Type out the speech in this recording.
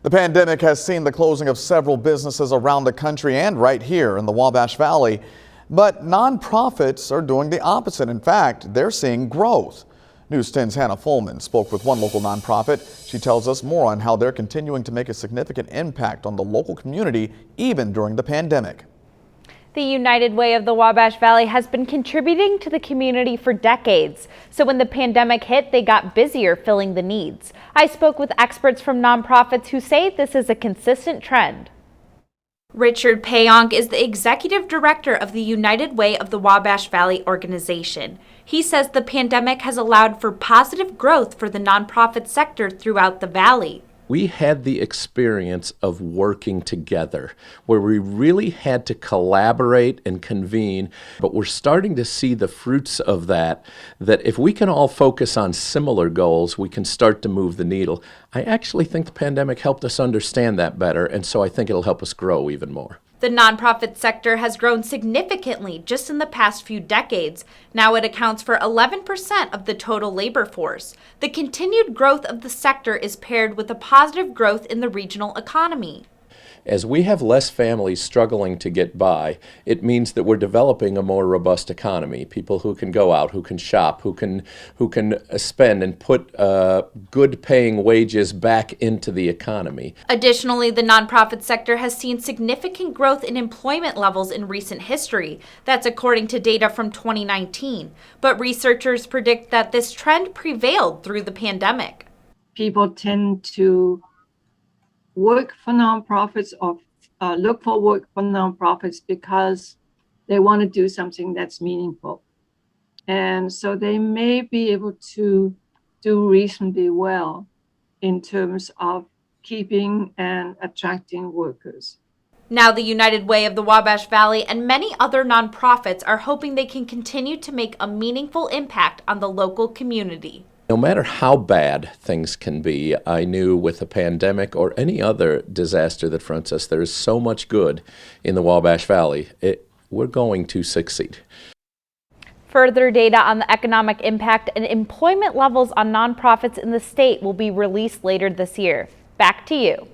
The pandemic has seen the closing of several businesses around the country and right here in the Wabash Valley. But nonprofits are doing the opposite. In fact, they're seeing growth. News 10's Hannah Fullman spoke with one local nonprofit. She tells us more on how they're continuing to make a significant impact on the local community, even during the pandemic. The United Way of the Wabash Valley has been contributing to the community for decades. So when the pandemic hit, they got busier filling the needs. I spoke with experts from nonprofits who say this is a consistent trend. Richard Payonk is the executive director of the United Way of the Wabash Valley organization. He says the pandemic has allowed for positive growth for the nonprofit sector throughout the valley. We had the experience of working together where we really had to collaborate and convene, but we're starting to see the fruits of that if we can all focus on similar goals, we can start to move the needle. I actually think the pandemic helped us understand that better, and so I think it'll help us grow even more. The nonprofit sector has grown significantly just in the past few decades. Now it accounts for 11% of the total labor force. The continued growth of the sector is paired with a positive growth in the regional economy. As we have less families struggling to get by, it means that we're developing a more robust economy. People who can go out, who can shop, who can spend and put good paying wages back into the economy. Additionally, the nonprofit sector has seen significant growth in employment levels in recent history. That's according to data from 2019. But researchers predict that this trend prevailed through the pandemic. People tend to work for nonprofits or look for work for nonprofits because they want to do something that's meaningful. And so they may be able to do reasonably well in terms of keeping and attracting workers. Now the United Way of the Wabash Valley and many other nonprofits are hoping they can continue to make a meaningful impact on the local community. No matter how bad things can be, I knew with a pandemic or any other disaster that fronts us, there is so much good in the Wabash Valley. We're going to succeed. Further data on the economic impact and employment levels on nonprofits in the state will be released later this year. Back to you.